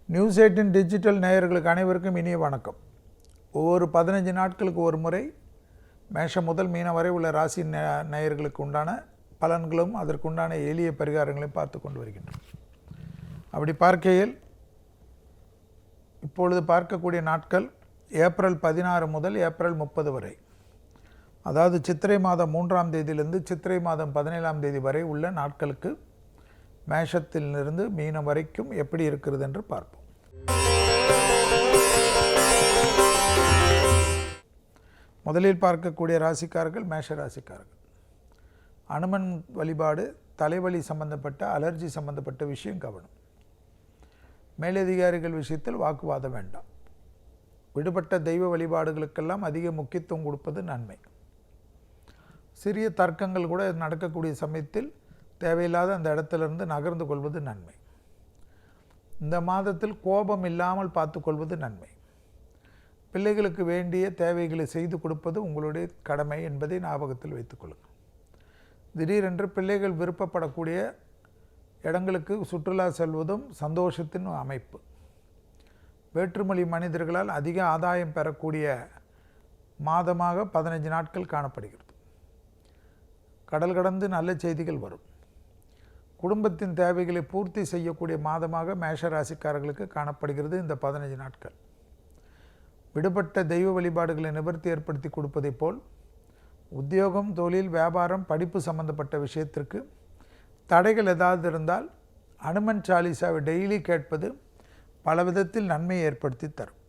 News 18 digital நேயர்களுக்கு அனைவருக்கும் இனிய வணக்கம். ஒவ்வொரு 15 நாட்களுக்கு ஒரு முறை மேஷம் முதல் மீனம் வரை உள்ள ராசி நேயர்களுக்கு உண்டான பலன்களும் அதற்குண்டான எளிய பரிகாரங்களையும் பார்த்து கொண்டு வருகின்றோம். அப்படி பார்க்கையில் இப்பொழுது பார்க்கக்கூடிய நாட்கள் ஏப்ரல் 16 முதல் ஏப்ரல் 30 வரை, அதாவது சித்திரை மாதம் 3ஆம் தேதியிலிருந்து சித்திரை மாதம் 17ஆம் தேதி வரை உள்ள நாட்களுக்கு மேஷத்திலிருந்து மீனம் வரைக்கும் எப்படி இருக்கிறது என்று பார்ப்போம். முதலில் பார்க்கக்கூடிய ராசிக்காரர்கள் மேஷ ராசிக்காரர்கள். அனுமன் வழிபாடு, தலைவலி சம்பந்தப்பட்ட அலர்ஜி சம்பந்தப்பட்ட விஷயம் கவனம். மேலதிகாரிகள் விஷயத்தில் வாக்குவாதம் வேண்டாம். விடுபட்ட தெய்வ வழிபாடுகளுக்கெல்லாம் அதிக முக்கியத்துவம் கொடுப்பது நன்மை. சிறிய தர்க்கங்கள் கூட நடக்கக்கூடிய சமயத்தில் தேவையில்லாத அந்த இடத்திலிருந்து நகர்ந்து கொள்வது நன்மை. இந்த மாதத்தில் கோபம் இல்லாமல் பார்த்து கொள்வது நன்மை. பிள்ளைகளுக்கு வேண்டிய தேவைகளை செய்து கொடுப்பது உங்களுடைய கடமை என்பதை ஞாபகத்தில் வைத்துக்கொள்ளுங்கள். திடீரென்று பிள்ளைகள் விருப்பப்படக்கூடிய இடங்களுக்கு சுற்றுலா செல்வதும் சந்தோஷத்தின் அமைப்பு. வேற்றுமொழி மனிதர்களால் அதிக ஆதாயம் பெறக்கூடிய மாதமாக 15 நாட்கள் காணப்படுகிறது. கடல் கடந்து நல்ல செய்திகள் வரும். குடும்பத்தின் தேவைகளை பூர்த்தி செய்யக்கூடிய மாதமாக மேஷ ராசிக்காரர்களுக்கு காணப்படுகிறது இந்த 15 நாட்கள். விடுபட்ட தெய்வ வழிபாடுகளை நிவர்த்தி ஏற்படுத்தி கொடுப்பதை போல் உத்தியோகம், தொழில், வியாபாரம், படிப்பு சம்பந்தப்பட்ட விஷயத்திற்கு தடைகள் ஏதாவது இருந்தால் அனுமன் சாலிசாவை டெய்லி கேட்பது பல விதத்தில் நன்மையை ஏற்படுத்தி தரும்.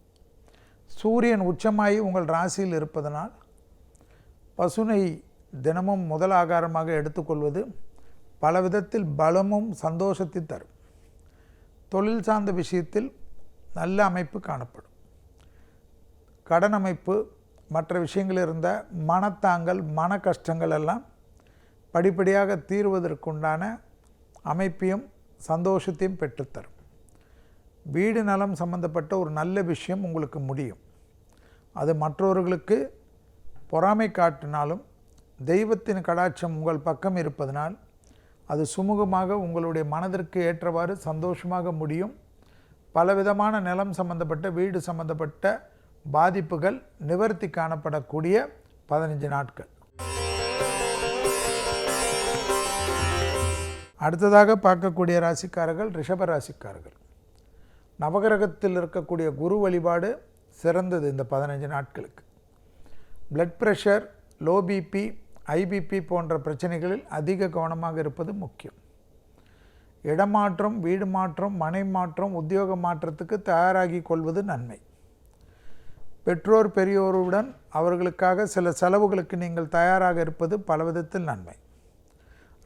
சூரியன் உச்சமாகி உங்கள் ராசியில் இருப்பதனால் பசுனை தினமும் முதல் ஆகாரமாக எடுத்துக்கொள்வது பல விதத்தில் பலமும் சந்தோஷத்தை தரும். தொழில் சார்ந்த விஷயத்தில் நல்ல அமைப்பு காணப்படும். கடன் அமைப்பு, மற்ற விஷயங்கள் இருந்த மனத்தாங்கல், மன கஷ்டங்கள் எல்லாம் படிப்படியாக தீர்வதற்குண்டான அமைப்பையும் சந்தோஷத்தையும் பெற்றுத்தரும். வீடு நலம் சம்பந்தப்பட்ட ஒரு நல்ல விஷயம் உங்களுக்கு முடியும். அது மற்றவர்களுக்கு பொறாமை காட்டினாலும் தெய்வத்தின் கடாட்சம் உங்கள் பக்கம் இருப்பதனால் அது சுமூகமாக உங்களுடைய மனதிற்கு ஏற்றவாறு சந்தோஷமாக முடியும். பலவிதமான நிலம் சம்பந்தப்பட்ட, வீடு சம்பந்தப்பட்ட பாதிப்புகள் நிவர்த்தி காணப்படக்கூடிய 15 நாட்கள். அடுத்ததாக பார்க்கக்கூடிய ராசிக்காரர்கள் ரிஷப ராசிக்காரர்கள். நவகிரகத்தில் இருக்கக்கூடிய குரு வழிபாடு சிறந்தது இந்த 15 நாட்களுக்கு. Blood pressure, low BP, high BP போன்ற பிரச்சனைகளில் அதிக கவனமாக இருப்பது முக்கியம். இடமாற்றம், வீடு மாற்றம், மனை மாற்றம், உத்தியோக மாற்றத்துக்கு தயாராகி கொள்வது நன்மை. பெற்றோர் பெரியோருடன் அவர்களுக்காக சில செலவுகளுக்கு நீங்கள் தயாராக இருப்பது பல விதத்தில் நன்மை.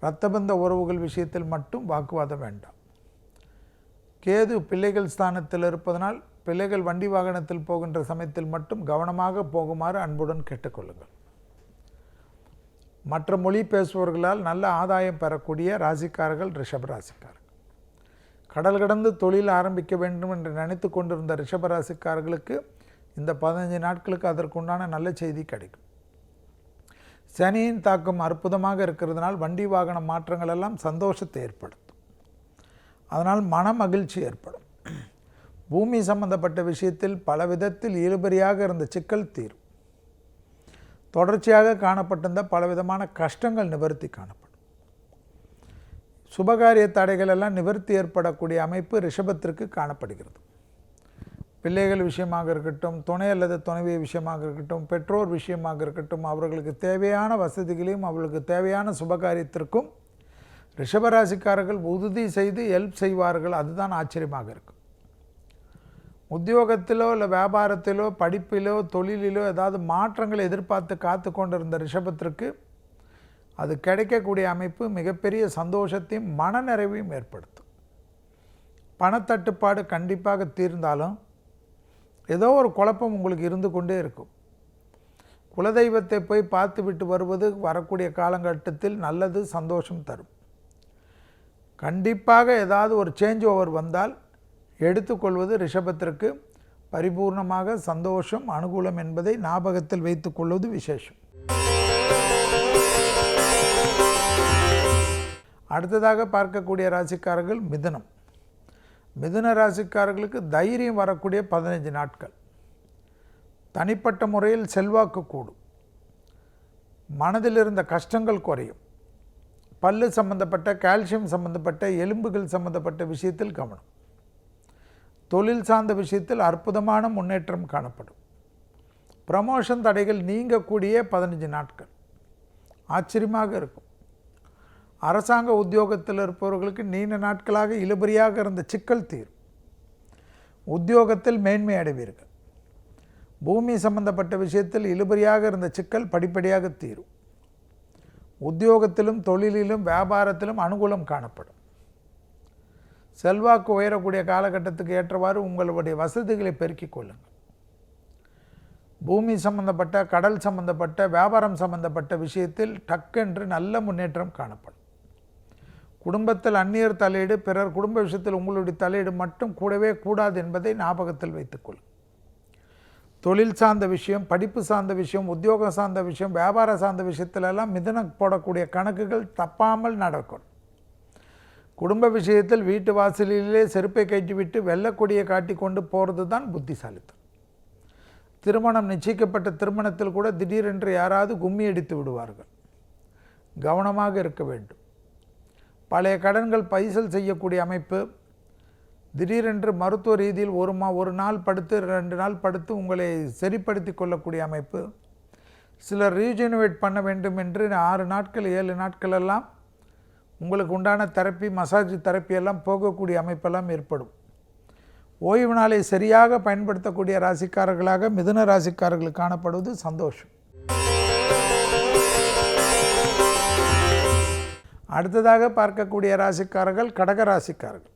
இரத்தபந்த உறவுகள் விஷயத்தில் மட்டும் வாக்குவாதம் வேண்டாம். கேது பிள்ளைகள் ஸ்தானத்தில் இருப்பதனால் பிள்ளைகள் வண்டி வாகனத்தில் போகின்ற சமயத்தில் மட்டும் கவனமாக போகுமாறு அன்புடன் கேட்டுக்கொள்ளுங்கள். மற்ற மொழி பேசுபவர்களால் நல்ல ஆதாயம் பெறக்கூடிய ராசிக்காரர்கள் ரிஷப ராசிக்காரர்கள். கடல் கடந்து தொழில் ஆரம்பிக்க வேண்டும் என்று நினைத்து கொண்டிருந்த ரிஷப ராசிக்காரர்களுக்கு இந்த 15 நாட்களுக்கு அதற்குண்டான நல்ல செய்தி கிடைக்கும். சனியின் தாக்கம் அற்புதமாக இருக்கிறதுனால் வண்டி வாகன மாற்றங்கள் எல்லாம் சந்தோஷத்தை ஏற்படுத்தும். அதனால் மன மகிழ்ச்சி ஏற்படும். பூமி சம்பந்தப்பட்ட விஷயத்தில் பல விதத்தில் இழுபறியாக இருந்த சிக்கல் தீரும். தொடர்ச்சியாக காணப்பட்டிருந்த பலவிதமான கஷ்டங்கள் நிவர்த்தி காணப்படும். சுபகாரிய தடைகள் எல்லாம் நிவர்த்தி ஏற்படக்கூடிய அமைப்பு ரிஷபத்திற்கு காணப்படுகிறது. பிள்ளைகள் விஷயமாக இருக்கட்டும், துணை அல்லது துணைவி விஷயமாக இருக்கட்டும், பெற்றோர் விஷயமாக இருக்கட்டும், அவர்களுக்கு தேவையான வசதிகளையும் அவர்களுக்கு தேவையான சுபகாரியத்திற்கும் ரிஷபராசிக்காரர்கள் உறுதி செய்து ஹெல்ப் செய்வார்கள். அதுதான் ஆச்சரியமாக இருக்கும். உத்தியோகத்திலோ இல்லை வியாபாரத்திலோ, படிப்பிலோ, தொழிலிலோ ஏதாவது மாற்றங்களை எதிர்பார்த்து காத்து கொண்டிருந்த ரிஷபத்திற்கு அது கிடைக்கக்கூடிய அமைப்பு மிகப்பெரிய சந்தோஷத்தையும் மனநிறைவையும் ஏற்படுத்தும். பணத்தட்டுப்பாடு கண்டிப்பாக தீர்ந்தாலும் ஏதோ ஒரு குழப்பம் உங்களுக்கு இருந்து கொண்டே இருக்கும். குலதெய்வத்தை போய் பார்த்து விட்டு வருவது வரக்கூடிய காலகட்டத்தில் நல்லது, சந்தோஷம் தரும். கண்டிப்பாக ஏதாவது ஒரு சேஞ்ச் ஓவர் வந்தால் எடுத்துக்கொள்வது ரிஷபத்திற்கு பரிபூர்ணமாக சந்தோஷம், அனுகூலம் என்பதை ஞாபகத்தில் வைத்துக்கொள்வது விசேஷம். அடுத்ததாக பார்க்கக்கூடிய ராசிக்காரர்கள் மிதுனம். மிதுன ராசிக்காரர்களுக்கு தைரியம் வரக்கூடிய 15 நாட்கள். தனிப்பட்ட முறையில் செல்வாக்கு கூடும். மனதில் இருந்த கஷ்டங்கள் குறையும். பல்லு சம்பந்தப்பட்ட, கால்சியம் சம்பந்தப்பட்ட, எலும்புகள் சம்பந்தப்பட்ட விஷயத்தில் கவனம். தொழில் சார்ந்த விஷயத்தில் அற்புதமான முன்னேற்றம் காணப்படும். ப்ரமோஷன் தடைகள் நீங்கக்கூடிய 15 நாட்கள் ஆச்சரியமாக இருக்கும். அரசாங்க உத்தியோகத்தில் இருப்பவர்களுக்கு நீண்ட நாட்களாக இழுபறியாக இருந்த சிக்கல் தீரும். உத்தியோகத்தில் மேன்மை அடைவீர்கள். பூமி சம்பந்தப்பட்ட விஷயத்தில் இழுபறியாக இருந்த சிக்கல் படிப்படியாக தீரும். உத்தியோகத்திலும் தொழிலிலும் வியாபாரத்திலும் அனுகூலம் காணப்படும். செல்வாக்கு உயரக்கூடிய காலகட்டத்துக்கு ஏற்றவாறு உங்களுடைய வசதிகளை பெருக்கிக் கொள்ளுங்கள். பூமி சம்பந்தப்பட்ட, கடல் சம்பந்தப்பட்ட, வியாபாரம் சம்பந்தப்பட்ட விஷயத்தில் டக்கென்று நல்ல முன்னேற்றம் காணப்படும். குடும்பத்தில் அந்நியர் தலையீடு, பிறர் குடும்ப விஷயத்தில் உங்களுடைய தலையீடு மட்டும் கூடவே கூடாது என்பதை ஞாபகத்தில் வைத்துக்கொள்ளும். தொழில் சார்ந்த விஷயம், படிப்பு சார்ந்த விஷயம், உத்தியோகம் சார்ந்த விஷயம், வியாபார சார்ந்த விஷயத்திலெல்லாம் மிதுன போடக்கூடிய கணக்குகள் தப்பாமல் நடக்கும். குடும்ப விஷயத்தில் வீட்டு வாசலிலே செருப்பை கட்டிவிட்டு வெள்ளக்கொடியை காட்டி கொண்டு போகிறது தான் புத்திசாலித்தம். திருமணம் நிச்சயிக்கப்பட்ட திருமணத்தில் கூட திடீரென்று யாராவது கும்மி அடித்து விடுவார்கள். கவனமாக இருக்க வேண்டும். பழைய கடன்கள் பைசல் செய்யக்கூடிய அமைப்பு, திடீரென்று மருத்துவ ரீதியில் ஒரு நாள் படுத்து 2 நாள் படுத்து உங்களை சரிப்படுத்தி கொள்ளக்கூடிய அமைப்பு, சிலர் ரீஜெனுவேட் பண்ண வேண்டும் என்று 6 நாட்கள் 7 நாட்கள் எல்லாம் உங்களுக்கு உண்டான தெரப்பி, மசாஜ் தெரப்பி எல்லாம் போகக்கூடிய அமைப்பெல்லாம் ஏற்படும். ஓய்வு நாளை சரியாக பயன்படுத்தக்கூடிய ராசிக்காரர்களாக மிதுன ராசிக்காரர்கள் காணப்படுவது சந்தோஷம். அடுத்ததாக பார்க்கக்கூடிய ராசிக்காரர்கள் கடக ராசிக்காரர்கள்.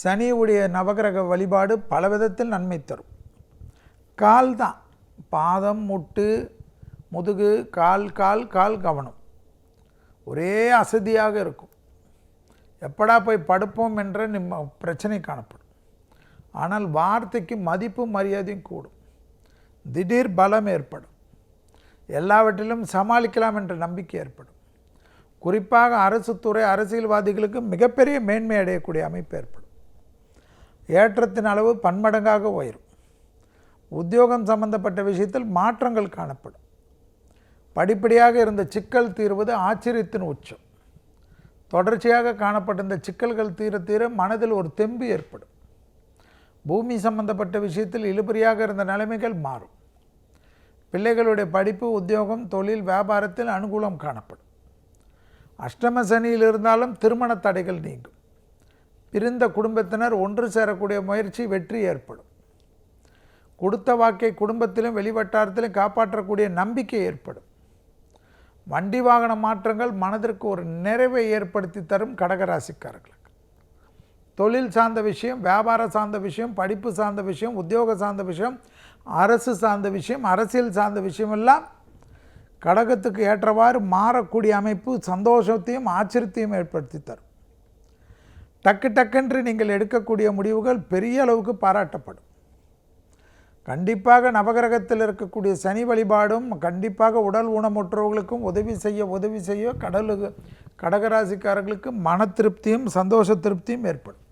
சனியுடைய நவகிரக வழிபாடு பல விதத்தில் நன்மை தரும். கால் தான், பாதம், முட்டு, முதுகு, கால் கவனம். ஒரே அசதியாக இருக்கும். எப்படா போய் படுப்போம் என்ற பிரச்சனை காணப்படும். ஆனால் வார்த்தைக்கு மதிப்பு மரியாதையும் கூடும். திடீர் பலம் ஏற்படும். எல்லாவற்றிலும் சமாளிக்கலாம் என்ற நம்பிக்கை ஏற்படும். குறிப்பாக அரசு துறை, அரசியல்வாதிகளுக்கு மிகப்பெரிய மேன்மை அடையக்கூடிய அமைப்பு ஏற்படும். ஏற்றத்தின் அளவு பன்மடங்காக உயரும். உத்தியோகம் சம்பந்தப்பட்ட விஷயத்தில் மாற்றங்கள் காணப்படும். படிப்படியாக இருந்த சிக்கல் தீர்வது ஆச்சரியத்தின் உச்சம். தொடர்ச்சியாக காணப்பட்ட சிக்கல்கள் தீர தீர மனதில் ஒரு தெம்பு ஏற்படும். பூமி சம்பந்தப்பட்ட விஷயத்தில் இழுபறியாக இருந்த நிலைமைகள் மாறும். பிள்ளைகளுடைய படிப்பு, உத்தியோகம், தொழில், வியாபாரத்தில் அனுகூலம் காணப்படும். அஷ்டம சனியில் இருந்தாலும் திருமண தடைகள் நீங்கும். பிரிந்த குடும்பத்தினர் ஒன்று சேரக்கூடிய முயற்சி வெற்றி ஏற்படும். கொடுத்த வாக்கை குடும்பத்திலும் வெளிவட்டாரத்திலும் காப்பாற்றக்கூடிய நம்பிக்கை ஏற்படும். வண்டி வாகன மாற்றங்கள் மனதிற்கு ஒரு நிறைவை ஏற்படுத்தி தரும் கடகராசிக்காரர்களுக்கு. தொழில் சார்ந்த விஷயம், வியாபார சார்ந்த விஷயம், படிப்பு சார்ந்த விஷயம், உத்தியோக சார்ந்த விஷயம், அரசு சார்ந்த விஷயம், அரசியல் சார்ந்த விஷயமெல்லாம் கடகத்துக்கு ஏற்றவாறு மாறக்கூடிய அமைப்பு சந்தோஷத்தையும் ஆச்சரியத்தையும் ஏற்படுத்தி தரும். டக்குன்று நீங்கள் எடுக்கக்கூடிய முடிவுகள் பெரிய அளவுக்கு பாராட்டப்படும். கண்டிப்பாக நவகிரகத்தில் இருக்கக்கூடிய சனி வழிபாடும் கண்டிப்பாக உடல் ஊனமுற்றவர்களுக்கும் உதவி செய்ய கடகராசிக்காரர்களுக்கு மன திருப்தியும் சந்தோஷ திருப்தியும் ஏற்படும்.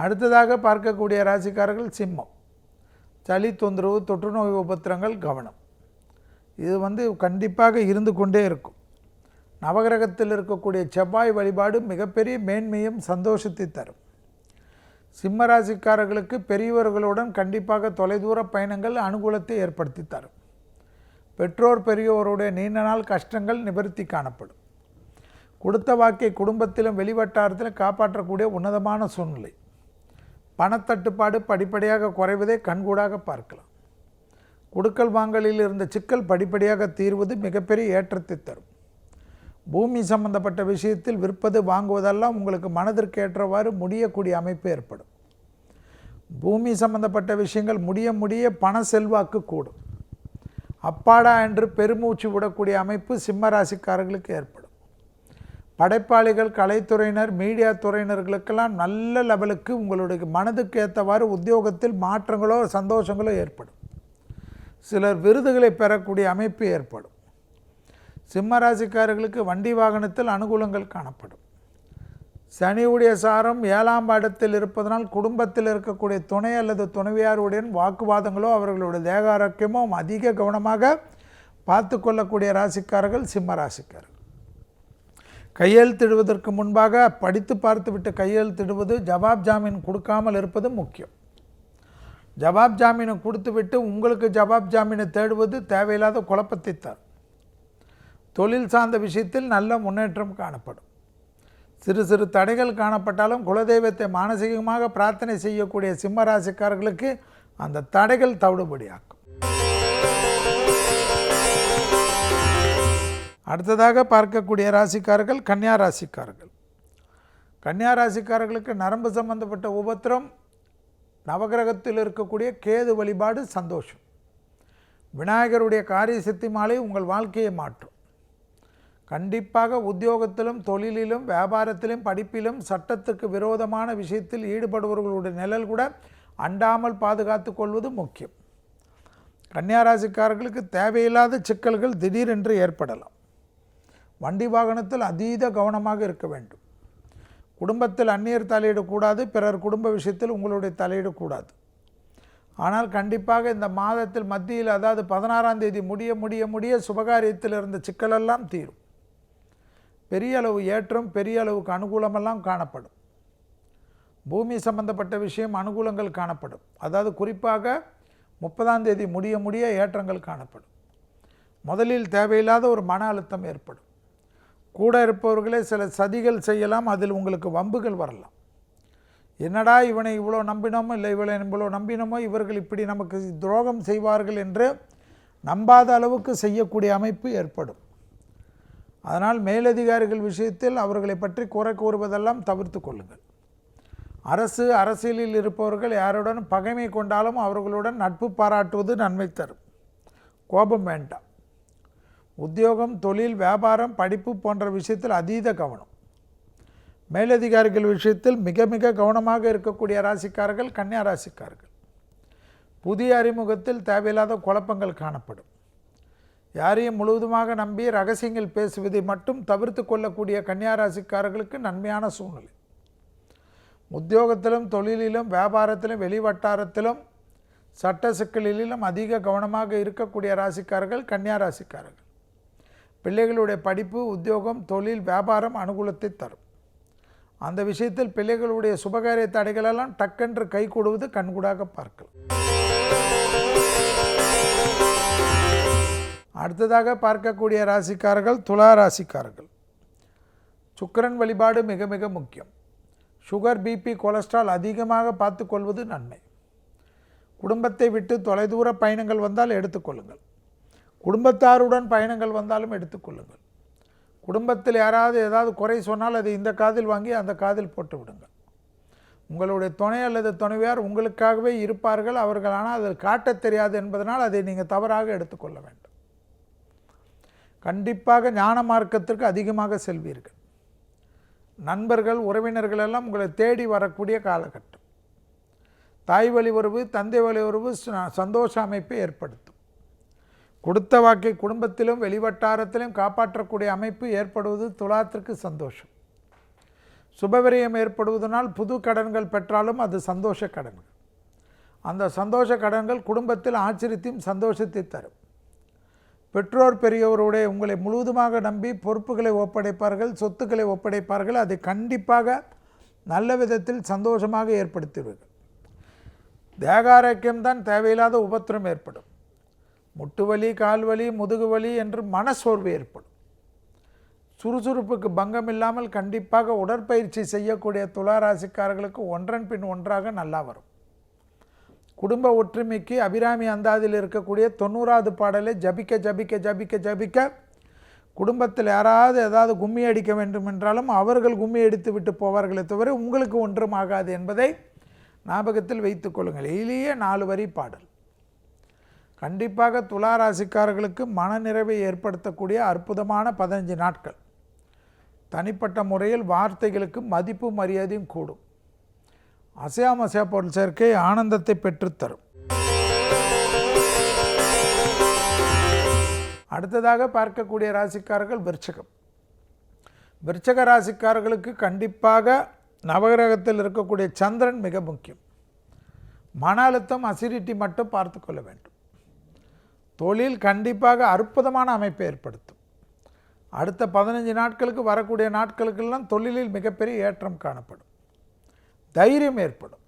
அடுத்ததாக பார்க்கக்கூடிய ராசிக்காரர்கள் சிம்மம். சளி தொந்தரவு, தொற்றுநோய் உபத்திரங்கள் கவனம். இது கண்டிப்பாக இருந்து கொண்டே இருக்கும். நவகிரகத்தில் இருக்கக்கூடிய செவ்வாய் வழிபாடு மிகப்பெரிய மேன்மையும் சந்தோஷத்தை தரும். சிம்ம ராசிக்காரர்களுக்கு பெரியவர்களுடன் கண்டிப்பாக தொலைதூர பயணங்கள் அனுகூலத்தை ஏற்படுத்தி தரும். பெற்றோர் பெரியோருடைய நீண்ட நாள் கஷ்டங்கள் நிவர்த்தி காணப்படும். கொடுத்த வாக்கை குடும்பத்திலும் வெளிவட்டாரத்திலும் காப்பாற்றக்கூடிய உன்னதமான சூழ்நிலை. பணத்தட்டுப்பாடு படிப்படியாக குறைவதை கண்கூடாக பார்க்கலாம். கொடுக்கல் வாங்கலில் இருந்த சிக்கல் படிப்படியாக தீர்வது மிகப்பெரிய ஏற்றத்தை தரும். பூமி சம்பந்தப்பட்ட விஷயத்தில் விற்பது வாங்குவதெல்லாம் உங்களுக்கு மனதிற்கு ஏற்றவாறு முடியக்கூடிய அமைப்பு ஏற்படும். பூமி சம்பந்தப்பட்ட விஷயங்கள் முடிய பண செல்வாக்கு கூடும். அப்பாடா என்று பெருமூச்சு விடக்கூடிய அமைப்பு சிம்ம ராசிக்காரர்களுக்கு ஏற்படும். படைப்பாளிகள், கலைத்துறையினர், மீடியா துறையினர்களுக்கெல்லாம் நல்ல லெவலுக்கு உங்களுடைய மனதுக்கு ஏற்றவாறு உத்தியோகத்தில் மாற்றங்களோ சந்தோஷங்களோ ஏற்படும். சிலர் விருதுகளை பெறக்கூடிய அமைப்பு ஏற்படும். சிம்ம ராசிக்காரர்களுக்கு வண்டி வாகனத்தில் அனுகூலங்கள் காணப்படும். சனியுடைய சாரம் 7ஆம் இடத்தில் இருப்பதனால் குடும்பத்தில் இருக்கக்கூடிய துணை அல்லது துணைவியாருடன் வாக்குவாதங்களோ அவர்களுடைய தேக ஆரோக்கியமோ அதிக கவனமாக பார்த்து கொள்ளக்கூடிய ராசிக்காரர்கள் சிம்ம ராசிக்காரர்கள். கையெழுத்திடுவதற்கு முன்பாக படித்து பார்த்துவிட்டு கையெழுத்திடுவது, ஜவாப் ஜாமீன் கொடுக்காமல் இருப்பது முக்கியம். ஜவாப் ஜாமீனை கொடுத்துவிட்டு உங்களுக்கு ஜவாப் ஜாமீனை தேடுவது தேவையில்லாத குழப்பத்தை தரும். தொழில் சார்ந்த விஷயத்தில் நல்ல முன்னேற்றம் காணப்படும். சிறு சிறு தடைகள் காணப்பட்டாலும் குலதெய்வத்தை மானசீகமாக பிரார்த்தனை செய்யக்கூடிய சிம்ம ராசிக்காரர்களுக்கு அந்த தடைகள் தவிடுபடியாக்கும். அடுத்ததாக பார்க்கக்கூடிய ராசிக்காரர்கள் கன்னியா ராசிக்காரர்கள். கன்னியா ராசிக்காரர்களுக்கு நரம்பு சம்பந்தப்பட்ட உபத்திரம், நவகிரகத்தில் இருக்கக்கூடிய கேது வழிபாடு சந்தோஷம். விநாயகருடைய காரிய சித்தி மாலை உங்கள் வாழ்க்கையை மாற்றும். கண்டிப்பாக உத்தியோகத்திலும் தொழிலிலும் வியாபாரத்திலும் படிப்பிலும் சட்டத்துக்கு விரோதமான விஷயத்தில் ஈடுபடுபவர்களுடைய நிழல் கூட அண்டாமல் பாதுகாத்து கொள்வது முக்கியம். கன்னியா ராசிக்காரர்களுக்கு தேவையில்லாத சிக்கல்கள் திடீரென்று ஏற்படலாம். வண்டி வாகனத்தில் அதீத கவனமாக இருக்க வேண்டும். குடும்பத்தில் அந்நியர் தலையிடக்கூடாது, பிறர் குடும்ப விஷயத்தில் உங்களுடைய தலையிடக்கூடாது. ஆனால் கண்டிப்பாக இந்த மாதத்தில் மத்தியில், அதாவது 16ஆம் தேதி முடிய சுபகாரியத்தில் இருந்த சிக்கலெல்லாம் தீரும். பெரிய அளவு ஏற்றம், பெரிய அளவுக்கு அனுகூலமெல்லாம் காணப்படும். பூமி சம்பந்தப்பட்ட விஷயம் அனுகூலங்கள் காணப்படும். அதாவது குறிப்பாக 30ஆம் தேதி முடிய ஏற்றங்கள் காணப்படும். முதலில் தேவையில்லாத ஒரு மன அழுத்தம் ஏற்படும். கூட இருப்பவர்களே சில சதிகள் செய்யலாம், அதில் உங்களுக்கு வம்புகள் வரலாம். என்னடா இவனை இவ்வளோ நம்பினோமோ, இல்லை இவளை இவ்வளோ நம்பினோமோ, இவர்கள் இப்படி நமக்கு துரோகம் செய்வார்கள் என்று நம்பாத அளவுக்கு செய்யக்கூடிய அமைப்பு ஏற்படும். அதனால் மேலதிகாரிகள் விஷயத்தில் அவர்களை பற்றி குறை கூறுவதெல்லாம் தவிர்த்து கொள்ளுங்கள். அரசியலில் இருப்பவர்கள் யாருடன் பகைமை கொண்டாலும் அவர்களுடன் நட்பு பாராட்டுவது நன்மை தரும். கோபம் வேண்டாம். உத்தியோகம், தொழில், வியாபாரம், படிப்பு போன்ற விஷயத்தில் அதீத கவனம். மேலதிகாரிகள் விஷயத்தில் மிக கவனமாக இருக்கக்கூடிய ராசிக்காரர்கள் கன்னியா ராசிக்காரர்கள். புதிய அறிமுகத்தில் தேவையில்லாத குழப்பங்கள் காணப்படும். யாரையும் முழுவதுமாக நம்பி ரகசியங்கள் பேசுவதை மட்டும் தவிர்த்து கொள்ளக்கூடிய கன்னியா ராசிக்காரர்களுக்கு நன்மையான சூழ்நிலை. உத்தியோகத்திலும் தொழிலிலும் வியாபாரத்திலும் வெளிவட்டாரத்திலும் சட்ட சிக்கலிலும் அதிக கவனமாக இருக்கக்கூடிய ராசிக்காரர்கள் கன்னியா ராசிக்காரர்கள். பிள்ளைகளுடைய படிப்பு, உத்தியோகம், தொழில், வியாபாரம் அனுகூலத்தை தரும். அந்த விஷயத்தில் பிள்ளைகளுடைய சுபகாரிய தடைகளெல்லாம் டக்கென்று கை கூடுவது கண்கூடாக பார்க்கலாம். அடுத்ததாக பார்க்கக்கூடிய ராசிக்காரர்கள் துலா ராசிக்காரர்கள். சுக்கிரன் வழிபாடு மிக முக்கியம். சுகர், பிபி, கொலஸ்ட்ரால் அதிகமாக பார்த்து கொள்வது நன்மை. குடும்பத்தை விட்டு தொலைதூர பயணங்கள் வந்தால் எடுத்துக்கொள்ளுங்கள். குடும்பத்தாருடன் பயணங்கள் வந்தாலும் எடுத்துக்கொள்ளுங்கள். குடும்பத்தில் யாராவது ஏதாவது குறை சொன்னால் அதை இந்த காதில் வாங்கி அந்த காதில் போட்டு விடுங்கள். உங்களுடைய துணை அல்லது துணைவியார் உங்களுக்காகவே இருப்பார்கள். அவர்கள் ஆனால் அதில் காட்டத் தெரியாது என்பதனால் அதை நீங்கள் தவறாக எடுத்துக்கொள்ள வேண்டும். கண்டிப்பாக ஞான மார்க்கத்திற்கு அதிகமாக செல்வீர்கள். நண்பர்கள், உறவினர்கள் எல்லாம் உங்களை தேடி வரக்கூடிய காலகட்டம். தாய் வழி உறவு, தந்தை வழி உறவு சந்தோஷ அமைப்பை ஏற்படுத்தும். கொடுத்த வாக்கை குடும்பத்திலும் வெளிவட்டாரத்திலும் காப்பாற்றக்கூடிய அமைப்பு ஏற்படுவது துலாத்திற்கு சந்தோஷம். சுபவிரயம் ஏற்படுவதனால் புது கடன்கள் பெற்றாலும் அது சந்தோஷ கடன்கள். அந்த சந்தோஷ கடன்கள் குடும்பத்தில் ஆச்சரியத்தையும் சந்தோஷத்தை தரும். பெற்றோர் பெரியவருடைய உங்களை முழுவதுமாக நம்பி பொறுப்புகளை ஒப்படைப்பார்கள், சொத்துக்களை ஒப்படைப்பார்கள். அதை கண்டிப்பாக நல்ல விதத்தில் சந்தோஷமாக ஏற்படுத்துவீர்கள். தேகாரோக்கியம்தான் தேவையில்லாத உபத்திரம் ஏற்படும். முட்டுவலி, கால்வலி, முதுகுவலி என்று மனசோர்வு ஏற்படும். சுறுசுறுப்புக்கு பங்கம் இல்லாமல் கண்டிப்பாக உடற்பயிற்சி செய்யக்கூடிய துலா ராசிக்காரர்களுக்கு ஒன்றன் பின் ஒன்றாக நல்லா வரும். குடும்ப ஒற்றுமைக்கு அபிராமி அந்தாதியில் இருக்கக்கூடிய 90வது பாடலை ஜபிக்க குடும்பத்தில் யாராவது ஏதாவது கும்மி அடிக்க வேண்டும் என்றாலும் அவர்கள் கும்மி அடித்து விட்டு போவார்களே தவிர உங்களுக்கு ஒன்றும் ஆகாது என்பதை ஞாபகத்தில் வைத்துக் கொள்ளுங்கள். எளிய 4 வரி பாடல் கண்டிப்பாக துலா ராசிக்காரர்களுக்கு மனநிறைவை ஏற்படுத்தக்கூடிய அற்புதமான 15 நாட்கள். தனிப்பட்ட முறையில் வார்த்தைகளுக்கு மதிப்பு மரியாதையும் கூடும். அசையா பொருள் சேர்க்கை ஆனந்தத்தை பெற்றுத்தரும். அடுத்ததாக பார்க்கக்கூடிய ராசிக்காரர்கள் விருச்சிகம். விருச்சிக ராசிக்காரர்களுக்கு கண்டிப்பாக நவகிரகத்தில் இருக்கக்கூடிய சந்திரன் மிக முக்கியம். மன அழுத்தம், அசிடிட்டி மட்டும் பார்த்து கொள்ள வேண்டும். தொழில் கண்டிப்பாக அற்புதமான அமைப்பை ஏற்படுத்தும். அடுத்த 15 நாட்களுக்கு வரக்கூடிய நாட்களுக்கெல்லாம் தொழிலில் மிகப்பெரிய ஏற்றம் காணப்படும். தைரியம் ஏற்படும்.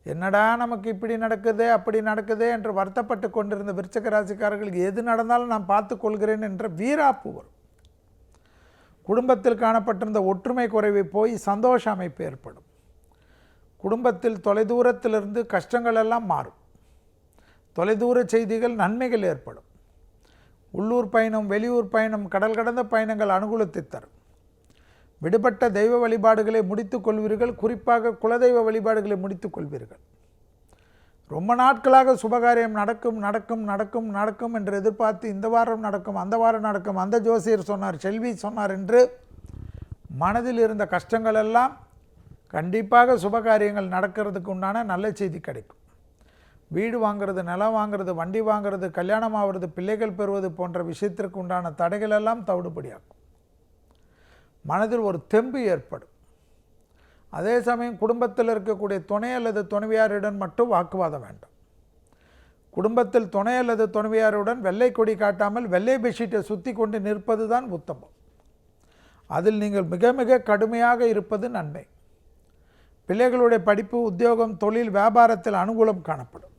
என்னடா நமக்கு இப்படி நடக்குதே அப்படி நடக்குதே என்று வருத்தப்பட்டு கொண்டிருந்த விருச்சிக ராசிக்காரர்களுக்கு எது நடந்தாலும் நான் பார்த்து கொள்கிறேன் என்ற வீராப்பு வரும். குடும்பத்தில் காணப்பட்டிருந்த ஒற்றுமை குறைவை போய் சந்தோஷ அமைப்பு ஏற்படும். குடும்பத்தில் தொலைதூரத்திலிருந்து கஷ்டங்கள் எல்லாம் மாறும். தொலைதூர செய்திகள், நன்மைகள் ஏற்படும். உள்ளூர் பயணம், வெளியூர் பயணம், கடல் கடந்த பயணங்கள் அனுகூலத்தை தரும். விடுபட்ட தெய்வ வழிபாடுகளை முடித்து கொள்வீர்கள். குறிப்பாக குலதெய்வ வழிபாடுகளை முடித்து கொள்வீர்கள். ரொம்ப நாட்களாக சுபகாரியம் நடக்கும் நடக்கும் நடக்கும் நடக்கும் என்று எதிர்பார்த்து இந்த வாரம் நடக்கும், அந்த வாரம் நடக்கும், அந்த ஜோசியர் சொன்னார், செல்வி சொன்னார் என்று மனதில் இருந்த கஷ்டங்கள் எல்லாம் கண்டிப்பாக சுபகாரியங்கள் நடக்கிறதுக்கு உண்டான நல்ல செய்தி கிடைக்கும். வீடு வாங்கிறது, நிலம் வாங்கிறது, வண்டி வாங்கிறது, கல்யாணம் ஆகிறது, பிள்ளைகள் பெறுவது போன்ற விஷயத்திற்கு உண்டான தடைகள் எல்லாம் தவிடுபடியாக்கும். மனதில் ஒரு தெம்பு ஏற்படும். அதே சமயம் குடும்பத்தில் இருக்கக்கூடிய துணை அல்லது துணைவியாருடன் மட்டும் வாக்குவாதம் வேண்டாம். குடும்பத்தில் துணை அல்லது துணைவியாருடன் வெள்ளை கொடி காட்டாமல் வெள்ளை பெட்ஷீட்டை சுற்றி கொண்டு நிற்பது தான் உத்தமம். அதில் நீங்கள் மிக மிக கடுமையாக இருப்பது நன்மை. பிள்ளைகளுடைய படிப்பு, உத்தியோகம், தொழில், வியாபாரத்தில் அனுகூலம் காணப்படும்.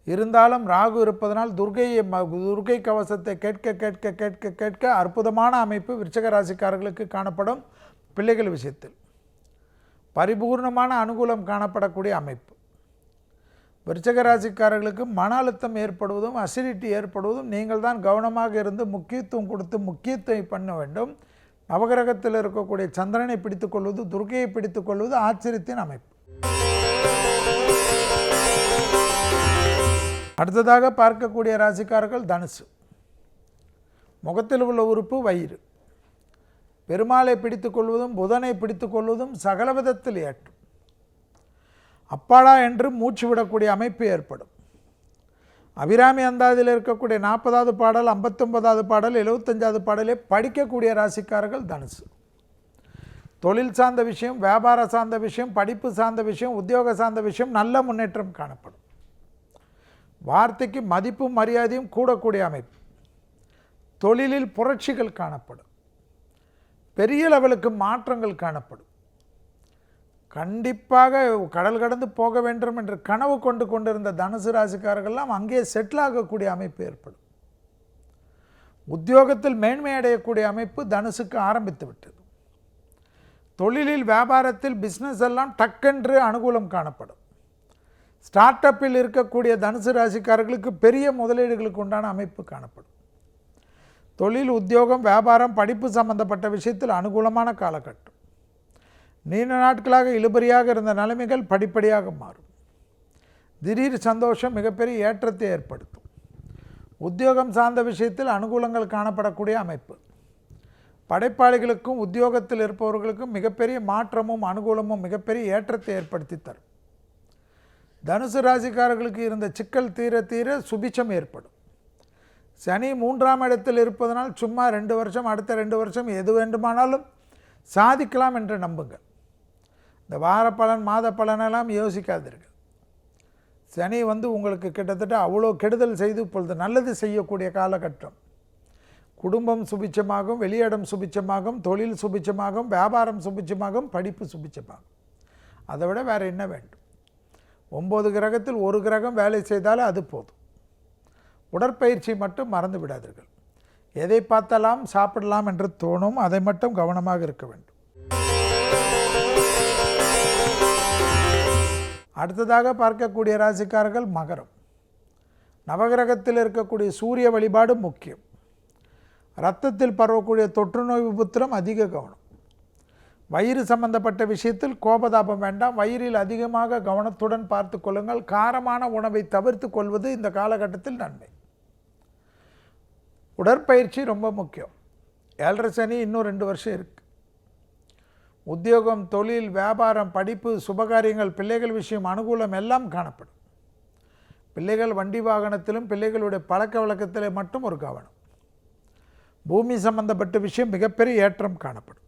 இருந்தாலும் ராகு இருப்பதனால் துர்கை கவசத்தை கேட்க கேட்க கேட்க கேட்க அற்புதமான அமைப்பு விருச்சிக ராசிக்காரர்களுக்கு காணப்படும். பிள்ளைகள் விஷயத்தில் பரிபூர்ணமான அனுகூலம் காணப்படக்கூடிய அமைப்பு. விருச்சிக ராசிக்காரர்களுக்கு மன அழுத்தம் ஏற்படுவதும் அசிடிட்டி ஏற்படுவதும் நீங்கள் தான் கவனமாக இருந்து முக்கியத்துவம் கொடுத்து முக்கியத்துவம் பண்ண வேண்டும். நவகிரகத்தில் இருக்கக்கூடிய சந்திரனை பிடித்துக்கொள்வது, துர்கையை பிடித்துக்கொள்வது ஆச்சரியத்தின் அமைப்பு. அடுத்ததாக பார்க்கக்கூடிய ராசிக்காரர்கள் தனுசு. முகத்தில் உள்ள உறுப்பு வயிறு. பெருமாளை பிடித்துக்கொள்வதும் புதனை பிடித்துக்கொள்வதும் சகல விதத்தில் ஏற்றும். அப்பாடா என்று மூச்சு விடக்கூடிய அமைப்பு ஏற்படும். அபிராமி அந்தாதியில் இருக்கக்கூடிய 40வது பாடல், 59வது பாடல், 75வது பாடலை படிக்கக்கூடிய ராசிக்காரர்கள் தனுசு. தொழில் சார்ந்த விஷயம், வியாபார சார்ந்த விஷயம், படிப்பு சார்ந்த விஷயம், உத்தியோக சார்ந்த விஷயம் நல்ல முன்னேற்றம் காணப்படும். வார்த்தைக்கு மதிப்பும் மரியாதையும் கூடக்கூடிய அமைப்பு. தொழிலில் புரட்சிகள் காணப்படும். பெரிய லெவலுக்கு மாற்றங்கள் காணப்படும். கண்டிப்பாக கடல் கடந்து போக வேண்டும் என்று கனவு கொண்டிருந்த தனுசு ராசிக்காரர்கள்லாம் அங்கே செட்டில் ஆகக்கூடிய அமைப்பு ஏற்படும். உத்தியோகத்தில் மேன்மை அடையக்கூடிய அமைப்பு தனுசுக்கு ஆரம்பித்து விட்டது. தொழிலில், வியாபாரத்தில், பிஸ்னஸ் எல்லாம் டக்கென்று அனுகூலம் காணப்படும். ஸ்டார்ட் அப்பில் இருக்கக்கூடிய தனுசு ராசிக்காரர்களுக்கு பெரிய முதலீடுகளுக்கு உண்டான அமைப்பு காணப்படும். தொழில், உத்தியோகம், வியாபாரம், படிப்பு சம்பந்தப்பட்ட விஷயத்தில் அனுகூலமான காலகட்டம். நீண்ட நாட்களாக இழுபறியாக இருந்த நிலைமைகள் படிப்படியாக மாறும். திடீர் சந்தோஷம் மிகப்பெரிய ஏற்றத்தை ஏற்படுத்தும். உத்தியோகம் சார்ந்த விஷயத்தில் அனுகூலங்கள் காணப்படக்கூடிய அமைப்பு. படைப்பாளிகளுக்கும் உத்தியோகத்தில் இருப்பவர்களுக்கும் மிகப்பெரிய மாற்றமும் அனுகூலமும் மிகப்பெரிய ஏற்றத்தை ஏற்படுத்தி தரும். தனுசு ராசிக்காரர்களுக்கு இருந்த சிக்கல் தீர தீர சுபிச்சம் ஏற்படும். சனி 3ஆம் இடத்தில் இருப்பதனால் சும்மா 2 வருஷம், அடுத்த 2 வருஷம் எது வேண்டுமானாலும் சாதிக்கலாம் என்று நம்புங்கள். இந்த வார பலன், மாத பலனெல்லாம் யோசிக்காதீர்கள். சனி உங்களுக்கு கிட்டத்தட்ட அவ்வளோ கெடுதல் செய்து இப்பொழுது நல்லது செய்யக்கூடிய காலகட்டம். குடும்பம் சுபிச்சமாகும், வெளியிடம் சுபிச்சமாகும், தொழில் சுபிச்சமாகும், வியாபாரம் சுபிச்சமாகும், படிப்பு சுபிச்சமாகும். அதை விட வேறு என்ன வேண்டும்? 9 கிரகத்தில் ஒரு கிரகம் வேலை செய்தாலும் அது போதும். உடற்பயிற்சி மட்டும் மறந்து விடாதீர்கள். எதை பார்த்தாலாம் சாப்பிடலாம் என்று தோணும், அதை மட்டும் கவனமாக இருக்க வேண்டும். அடுத்ததாக பார்க்கக்கூடிய ராசிக்காரர்கள் மகரம். நவகிரகத்தில் இருக்கக்கூடிய சூரிய வழிபாடு முக்கியம். இரத்தத்தில் பரவக்கூடிய தொற்று நோய் உபத்திரம் அதிக கவனம். வயிறு சம்பந்தப்பட்ட விஷயத்தில் கோபதாபம் வேண்டாம். வயிறில் அதிகமாக கவனத்துடன் பார்த்து கொள்ளுங்கள். காரமான உணவை தவிர்த்து கொள்வது இந்த காலகட்டத்தில் நன்மை. உடற்பயிற்சி ரொம்ப முக்கியம். 7.5 சனி இன்னும் 2 வருஷம் இருக்குது. உத்தியோகம், தொழில், வியாபாரம், படிப்பு, சுபகாரியங்கள், பிள்ளைகள் விஷயம் அனுகூலம் எல்லாம் காணப்படும். பிள்ளைகள் வண்டி வாகனத்திலும் பிள்ளைகளுடைய பழக்க வழக்கத்திலே மட்டும் ஒரு கவனம். பூமி சம்பந்தப்பட்ட விஷயம் மிகப்பெரிய ஏற்றம் காணப்படும்.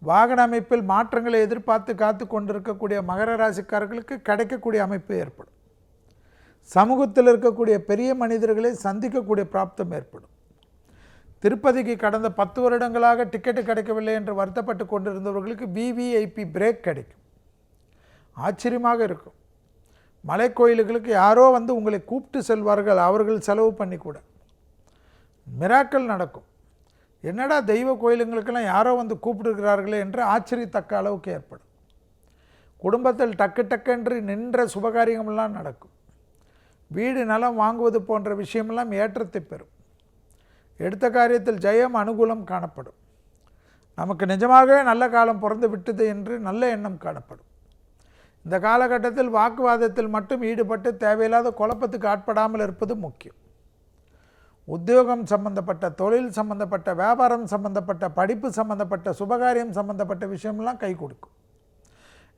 வாகன அமைப்பில் மாற்றங்களை எதிர்பார்த்து காத்து கொண்டிருக்கக்கூடிய மகர ராசிக்காரர்களுக்கு கிடைக்கக்கூடிய அமைப்பு ஏற்படும். சமூகத்தில் இருக்கக்கூடிய பெரிய மனிதர்களை சந்திக்கக்கூடிய பிராப்தம் ஏற்படும். திருப்பதிக்கு கடந்த 10 வருடங்களாக டிக்கெட்டு கிடைக்கவில்லை என்று வருத்தப்பட்டு கொண்டிருந்தவர்களுக்கு விவிஐபி பிரேக் கிடைக்கும். ஆச்சரியமாக இருக்கும். மலை கோயில்களுக்கு யாரோ வந்து உங்களை கூப்பிட்டு செல்வார்கள், அவர்கள் செலவு பண்ணி கூட. மிராக்கள் நடக்கும். என்னடா தெய்வ கோயிலுங்களுக்கெல்லாம் யாரோ வந்து கூப்பிட்டுருக்கிறார்களே என்று ஆச்சரியத்தக்க அளவுக்கு ஏற்படும். குடும்பத்தில் டக்கு டக்கென்று நின்ற சுபகாரியமெல்லாம் நடக்கும். வீடு நலம் வாங்குவது போன்ற விஷயமெல்லாம் ஏற்றத்தை பெறும். எடுத்த காரியத்தில் ஜெயம் அனுகூலம் காணப்படும். நமக்கு நிஜமாகவே நல்ல காலம் பிறந்து விட்டது என்று நல்ல எண்ணம் காணப்படும். இந்த காலகட்டத்தில் வாக்குவாதத்தில் மட்டும் ஈடுபட்டு தேவையில்லாத குழப்பத்துக்கு ஆட்படாமல் இருப்பது முக்கியம். உத்தியோகம் சம்பந்தப்பட்ட, தொழில் சம்பந்தப்பட்ட, வியாபாரம் சம்பந்தப்பட்ட, படிப்பு சம்பந்தப்பட்ட, சுபகாரியம் சம்பந்தப்பட்ட விஷயம்லாம் கை கொடுக்கும்.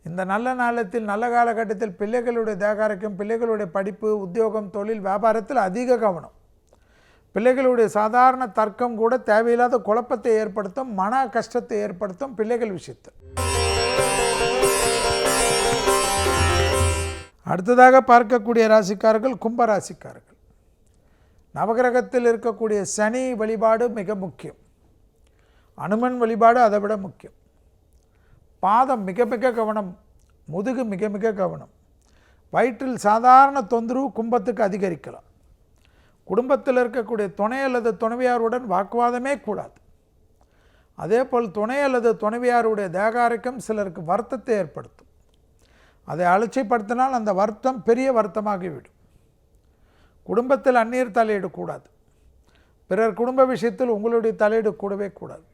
இந்த நல்ல நாளத்தில் நல்ல காலகட்டத்தில் பிள்ளைகளுடைய தேகாரிக்கம், பிள்ளைகளுடைய படிப்பு, உத்தியோகம், தொழில், வியாபாரத்தில் அதிக கவனம். பிள்ளைகளுடைய சாதாரண தர்க்கம் கூட தேவையில்லாத குழப்பத்தை ஏற்படுத்தும், மன கஷ்டத்தை ஏற்படுத்தும் பிள்ளைகள் விஷயத்தில். அடுத்ததாக பார்க்கக்கூடிய ராசிக்காரர்கள் கும்பராசிக்காரர்கள். நவகிரகத்தில் இருக்கக்கூடிய சனி வழிபாடு மிக முக்கியம். அனுமன் வழிபாடு அதை விட முக்கியம். பாதம் மிக மிக கவனம், முதுகு மிக மிக கவனம். வயிற்றில் சாதாரண தொந்தரவு கும்பத்துக்கு அதிகரிக்கலாம். குடும்பத்தில் இருக்கக்கூடிய துணை அல்லது துணைவியாருடன் வாக்குவாதமே கூடாது. அதே போல் துணை அல்லது துணைவியாருடைய தேகாரிக்கம் சிலருக்கு வருத்தத்தை ஏற்படுத்தும். அதை அலட்சியப்படுத்தினால் அந்த வருத்தம் பெரிய வருத்தமாகிவிடும். குடும்பத்தில் அந்நியர் தலையிடக்கூடாது. பிறர் குடும்ப விஷயத்தில் உங்களுடைய தலையீடு கூடவே கூடாது.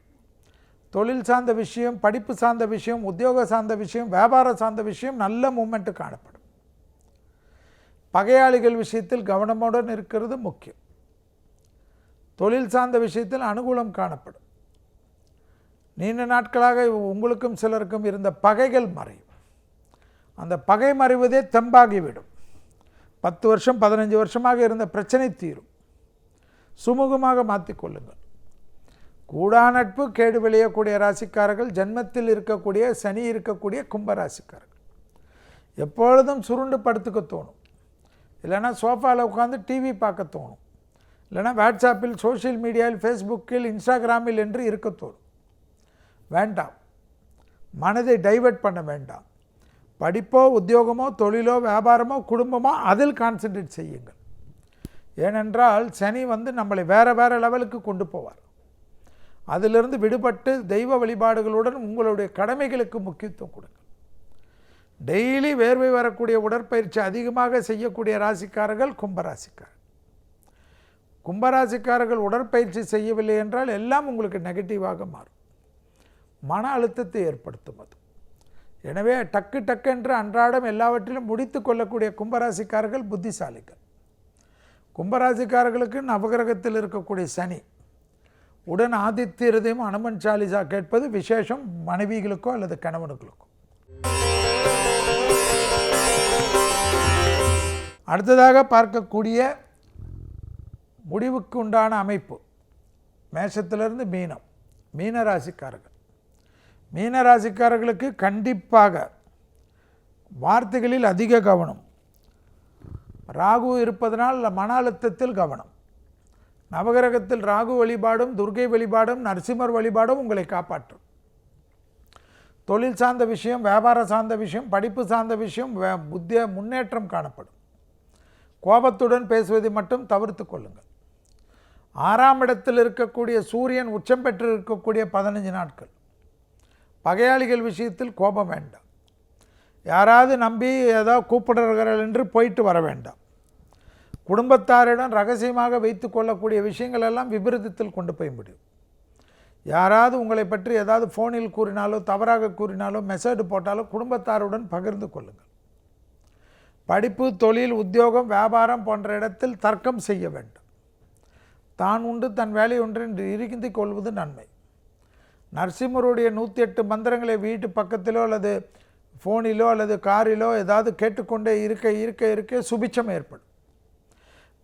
தொழில் சார்ந்த விஷயம், படிப்பு சார்ந்த விஷயம், உத்தியோக சார்ந்த விஷயம், வியாபாரம் சார்ந்த விஷயம் நல்ல மூமெண்ட்டு காணப்படும். பகையாளிகள் விஷயத்தில் கவனமுடன் இருக்கிறது முக்கியம். தொழில் சார்ந்த விஷயத்தில் அனுகூலம் காணப்படும். நீண்ட நாட்களாக உங்களுக்கும் சிலருக்கும் இருந்த பகைகள் மறையும். அந்த பகை மறைவதே தெம்பாகிவிடும். 10 வருஷம் 15 வருஷமாக இருந்த பிரச்சனை தீரும். சுமூகமாக மாற்றிக்கொள்ளுங்கள். கூடா நட்பு கேடு விளையக்கூடிய ராசிக்காரர்கள், ஜன்மத்தில் இருக்கக்கூடிய சனி இருக்கக்கூடிய கும்பராசிக்காரர்கள். எப்பொழுதும் சுருண்டு படுத்துக்க தோணும். இல்லைனா சோஃபாவில் உட்காந்து டிவி பார்க்க தோணும். இல்லைனா வாட்ஸ்அப்பில், சோஷியல் மீடியாவில், ஃபேஸ்புக்கில், இன்ஸ்டாகிராமில் என்று இருக்க தோணும். வேண்டாம். மனதை டைவர்ட் பண்ண வேண்டாம். படிப்போ, உத்தியோகமோ, தொழிலோ, வியாபாரமோ, குடும்பமோ அதில் கான்சென்ட்ரேட் செய்யுங்கள். ஏனென்றால் சனி வந்து நம்மளை வேறு வேறு லெவலுக்கு கொண்டு போவார். அதிலிருந்து விடுபட்டு தெய்வ வழிபாடுகளுடன் உங்களுடைய கடமைகளுக்கு முக்கியத்துவம் கொடுங்கள். டெய்லி வேர்வை வரக்கூடிய உடற்பயிற்சி அதிகமாக செய்யக்கூடிய ராசிக்காரர்கள் கும்பராசிக்காரர்கள். கும்பராசிக்காரர்கள் உடற்பயிற்சி செய்யவில்லை என்றால் எல்லாம் உங்களுக்கு நெகட்டிவாக மாறும். மன அழுத்தத்தை ஏற்படுத்தும் அது. எனவே டக்கு டக்கென்று அன்றாடம் எல்லாவற்றிலும் முடித்து கொள்ளக்கூடிய கும்பராசிக்காரர்கள் புத்திசாலிகள். கும்பராசிக்காரர்களுக்கு நவகிரகத்தில் இருக்கக்கூடிய சனி உடன் ஆதித்ய ஹிருதயம், அனுமன் சாலிசா கேட்பது விசேஷம் மனைவிகளுக்கோ அல்லது கணவனுகளுக்கோ. அடுத்ததாக பார்க்கக்கூடிய முடிவுக்கு உண்டான அமைப்பு மேஷத்திலிருந்து மீனம். மீனராசிக்காரர்கள். மீனராசிக்காரர்களுக்கு கண்டிப்பாக வார்த்தைகளில் அதிக கவனம். ராகு இருப்பதனால் மன அழுத்தத்தில் கவனம். நவகிரகத்தில் ராகு வழிபாடும், துர்கை வழிபாடும், நரசிம்மர் வழிபாடும் உங்களை காப்பாற்றும். தொழில் சார்ந்த விஷயம், வியாபாரம் சார்ந்த விஷயம், படிப்பு சார்ந்த விஷயம், புத்திய முன்னேற்றம் காணப்படும். கோபத்துடன் பேசுவதை மட்டும் தவிர்த்து கொள்ளுங்கள். 6ஆம் இடத்தில் இருக்கக்கூடிய சூரியன் உச்சம் பெற்று இருக்கக்கூடிய 15 நாட்கள். பகையாளிகள் விஷயத்தில் கோபம் வேண்டாம். யாராவது நம்பி ஏதாவது கூப்பிடுறார்கள் என்று போயிட்டு வர வேண்டாம். குடும்பத்தாரிடம் ரகசியமாக வைத்து கொள்ளக்கூடிய விஷயங்கள் எல்லாம் விபரீதத்தில் கொண்டு போய் முடியும். யாராவது உங்களை பற்றி ஏதாவது ஃபோனில் கூறினாலோ, தவறாக கூறினாலோ, மெசேஜ் போட்டாலோ குடும்பத்தாருடன் பகிர்ந்து கொள்ளுங்கள். படிப்பு, தொழில், உத்தியோகம், வியாபாரம் போன்ற இடத்தில் தர்க்கம் செய்ய வேண்டும். தான் உண்டு தன் வேலை ஒன்று என்று இறுக்கி கொள்வது நன்மை. நரசிம்மருடைய 108 மந்திரங்களை வீட்டு பக்கத்திலோ அல்லது ஃபோனிலோ அல்லது காரிலோ ஏதாவது கேட்டுக்கொண்டே இருக்க இருக்க இருக்க சுபிட்சம் ஏற்படும்.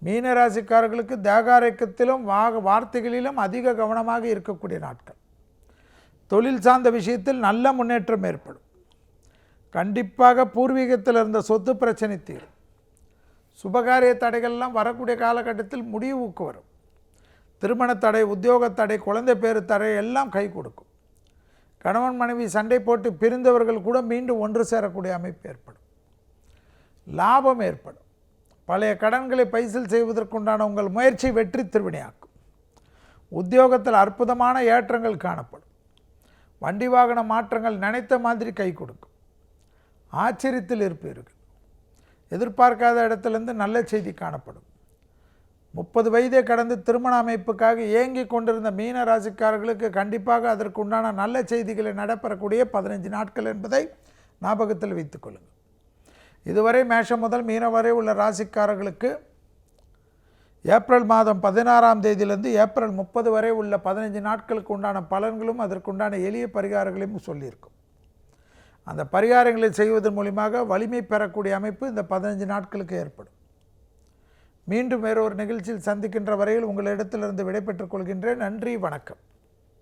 மீனராசிக்காரர்களுக்கு தேகாரக்கத்திலும் வார்த்தைகளிலும் அதிக கவனமாக இருக்கக்கூடிய நாட்கள். தொழில் சார்ந்த விஷயத்தில் நல்ல முன்னேற்றம் ஏற்படும். கண்டிப்பாக பூர்வீகத்தில் இருந்த சொத்து பிரச்சனை தீரும். சுபகாரிய தடைகள்லாம் வரக்கூடிய காலகட்டத்தில் முடிவுக்கு வரும். திருமண தடை, உத்தியோக தடை, குழந்தை பேறு தடை எல்லாம் கை கொடுக்கும். கணவன் மனைவி சண்டை போட்டு பிரிந்தவர்கள் கூட மீண்டும் ஒன்று சேரக்கூடிய அமைப்பு ஏற்படும். லாபம் ஏற்படும். பழைய கடன்களை பைசல் செய்வதற்குண்டான உங்கள் முயற்சி வெற்றி திருவினையாக்கும். உத்தியோகத்தில் அற்புதமான ஏற்றங்கள் காணப்படும். வண்டி வாகன மாற்றங்கள் நினைத்த மாதிரி கை கொடுக்கும். ஆச்சரியத்தில் இருப்பீர்கள். எதிர்பார்க்காத இடத்திலிருந்து நல்ல செய்தி காணப்படும். 30 வயதை கடந்து திருமண அமைப்புக்காக ஏங்கி கொண்டிருந்த மீன ராசிக்காரர்களுக்கு கண்டிப்பாக அதற்கு உண்டான நல்ல செய்திகளை நடைபெறக்கூடிய 15 நாட்கள் என்பதை ஞாபகத்தில் வைத்துக் கொள்ளுங்கள். இதுவரை மேஷம் முதல் மீனம் வரை உள்ள ராசிக்காரர்களுக்கு ஏப்ரல் மாதம் 16ஆம் தேதியிலிருந்து ஏப்ரல் 30 வரை உள்ள 15 நாட்களுக்கு உண்டான பலன்களும் அதற்குண்டான எளிய பரிகாரங்களையும் சொல்லியிருக்கும். அந்த பரிகாரங்களை செய்வதன் மூலமாக வலிமை பெறக்கூடிய அமைப்பு இந்த 15 நாட்களுக்கு ஏற்படும். மீண்டும் வேறொரு நிகழ்ச்சியில் சந்திக்கின்ற வரையில் உங்களிடத்திலிருந்து விடைபெற்றுக் கொள்கின்றேன். நன்றி, வணக்கம்.